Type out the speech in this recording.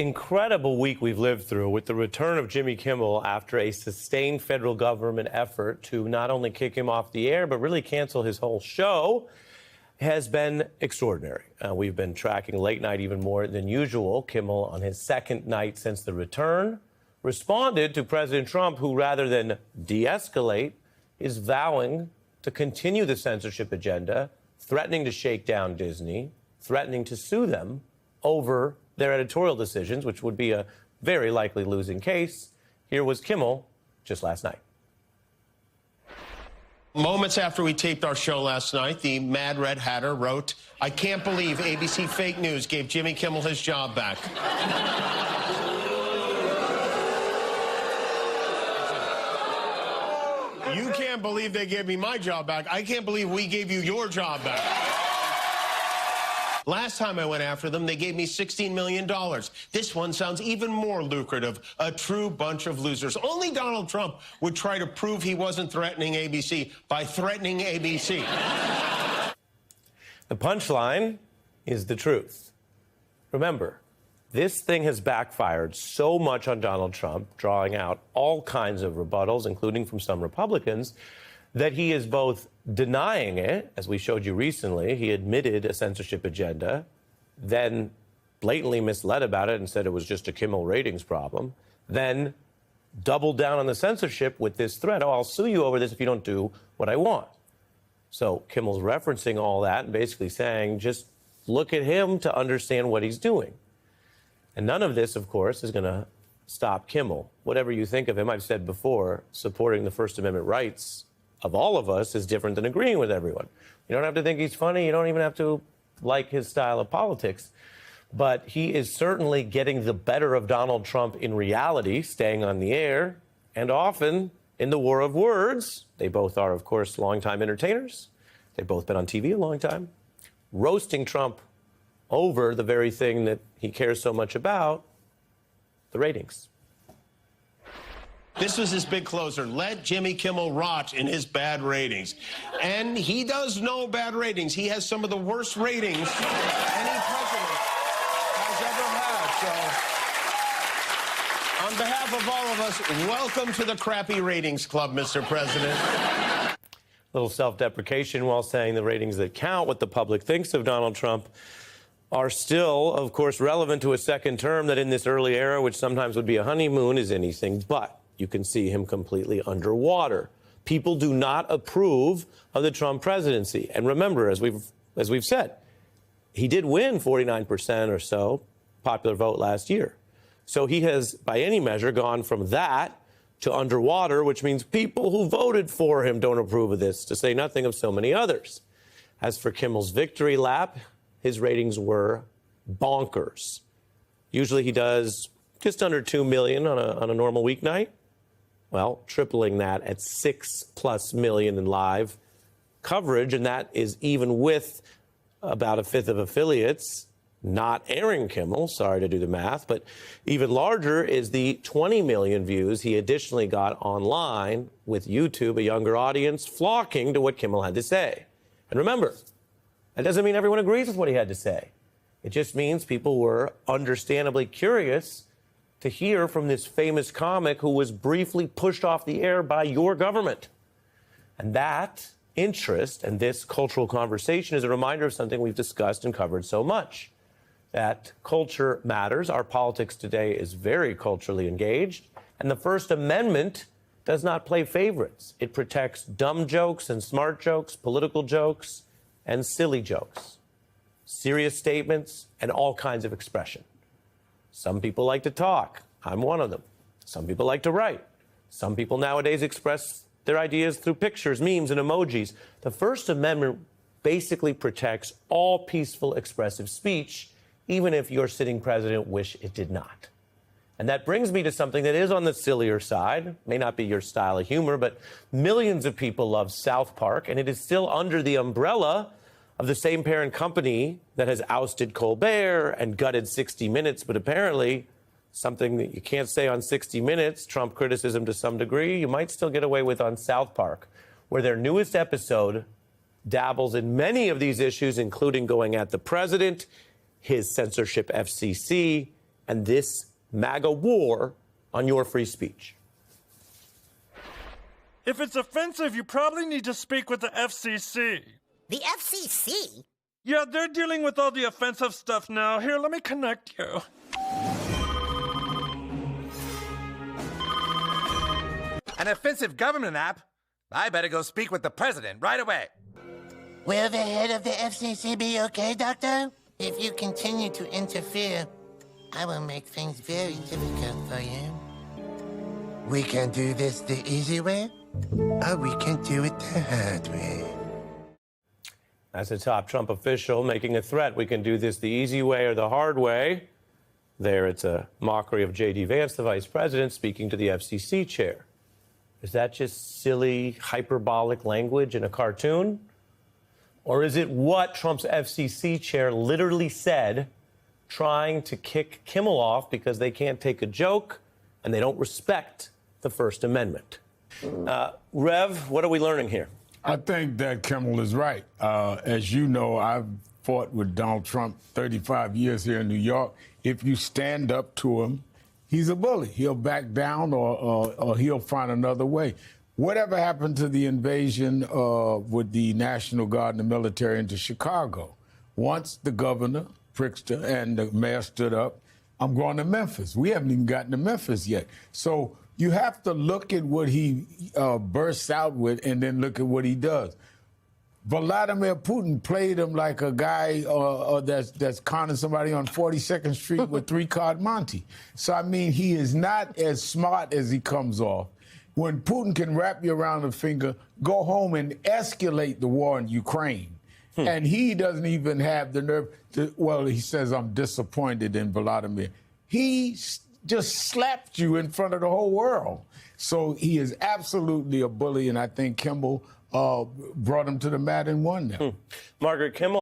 incredible week we've lived through with the return of Jimmy Kimmel after a sustained federal government effort to not only kick him off the air, but really cancel his whole show has been extraordinary. We've been tracking late night even more than usual. Kimmel, on his second night since the return, responded to President Trump, who, rather than de-escalate, is vowing to continue the censorship agenda, threatening to shake down Disney, threatening to sue them over their editorial decisions, which would be a very likely losing case. Here was Kimmel just last night. Moments after we taped our show last night, the Mad Red Hatter wrote, "I can't believe ABC fake news gave Jimmy Kimmel his job back." You can't believe they gave me my job back. I can't believe we gave you your job back. Last time I went after them, they gave me $16 million. This one sounds even more lucrative. A true bunch of losers. Only Donald Trump would try to prove he wasn't threatening ABC by threatening ABC. The punchline is the truth. Remember, this thing has backfired so much on Donald Trump, drawing out all kinds of rebuttals, including from some Republicans, that he is both denying it, as we showed you recently. He admitted a censorship agenda, then blatantly misled about it and said it was just a Kimmel ratings problem, then doubled down on the censorship with this threat: "Oh, I'll sue you over this if you don't do what I want." So Kimmel's referencing all that and basically saying, just look at him to understand what he's doing. And none of this, of course, is going to stop Kimmel. Whatever you think of him, I've said before, supporting the First Amendment rights of all of us is different than agreeing with everyone. You don't have to think he's funny. You don't even have to like his style of politics. But he is certainly getting the better of Donald Trump in reality, staying on the air, and often in the war of words. They both are, of course, longtime entertainers. They've both been on TV a long time, roasting Trump over the very thing that he cares so much about, the ratings. This was his big closer. Let Jimmy Kimmel rot in his bad ratings. And he does know bad ratings. He has some of the worst ratings any president has ever had. So, on behalf of all of us, welcome to the crappy ratings club, Mr. President. Little self-deprecation while saying the ratings that count, what the public thinks of Donald Trump, are still, of course, relevant to a second term that in this early era, which sometimes would be a honeymoon, is anything but. You can see him completely underwater. People do not approve of the Trump presidency. And remember, as we've said, he did win 49% or so popular vote last year. So he has, by any measure, gone from that to underwater, which means people who voted for him don't approve of this, to say nothing of so many others. As for Kimmel's victory lap, his ratings were bonkers. Usually he does just under 2 million on a normal weeknight. Well, tripling that at 6+ million in live coverage, and that is even with about a fifth of affiliates not airing Kimmel. Sorry to do the math, but even larger is the 20 million views he additionally got online, with YouTube, a younger audience, flocking to what Kimmel had to say. And remember, that doesn't mean everyone agrees with what he had to say. It just means people were understandably curious to hear from this famous comic who was briefly pushed off the air by your government. And that interest and this cultural conversation is a reminder of something we've discussed and covered so much, that culture matters. Our politics today is very culturally engaged, and the First Amendment does not play favorites. It protects dumb jokes and smart jokes, political jokes and silly jokes, serious statements, and all kinds of expression. Some people like to talk. I'm one of them. Some people like to write. Some people nowadays express their ideas through pictures, memes, and emojis. The First Amendment basically protects all peaceful, expressive speech, even if your sitting president wish it did not. And that brings me to something that is on the sillier side. May not be your style of humor, but millions of people love South Park, and it is still under the umbrella of the same parent company that has ousted Colbert and gutted 60 Minutes, but apparently something that you can't say on 60 Minutes, Trump criticism to some degree, you might still get away with on South Park, where their newest episode dabbles in many of these issues, including going at the president, his censorship FCC, and this MAGA war on your free speech? If it's offensive, you probably need to speak with the FCC. The FCC? Yeah, they're dealing with all the offensive stuff now. Here, let me connect you. An offensive government app? I better go speak with the president right away. Will the head of the FCC be okay, Doctor? If you continue to interfere, I will make things very difficult for you. We can do this the easy way, or we can do it the hard way. As a top Trump official making a threat, we can do this the easy way or the hard way. There, it's a mockery of J.D. Vance, the vice president, speaking to the FCC chair. Is that just silly, hyperbolic language in a cartoon? Or is it what Trump's FCC chair literally said, trying to kick Kimmel off because they can't take a joke and they don't respect the First Amendment? Rev, what are we learning here? I think that Kimmel is right. As you know, I've fought with Donald Trump 35 years here in New York. If you stand up to him, he's a bully. He'll back down or he'll find another way. Whatever happened to the invasion with the National Guard and the military into Chicago? Once the governor, Pritzker, and the mayor stood up, I'm going to Memphis. We haven't even gotten to Memphis yet. So you have to look at what he bursts out with and then look at what he does. Vladimir Putin played him like a guy that's conning somebody on 42nd Street with three-card Monte. So, I mean, he is not as smart as he comes off. When Putin can wrap you around the finger, go home and escalate the war in Ukraine. And he doesn't even have the nerve to, well, he says, I'm disappointed in Vladimir. He just slapped you in front of the whole world. So he is absolutely a bully, and I think Kimmel brought him to the mat and won them. Margaret Kimmel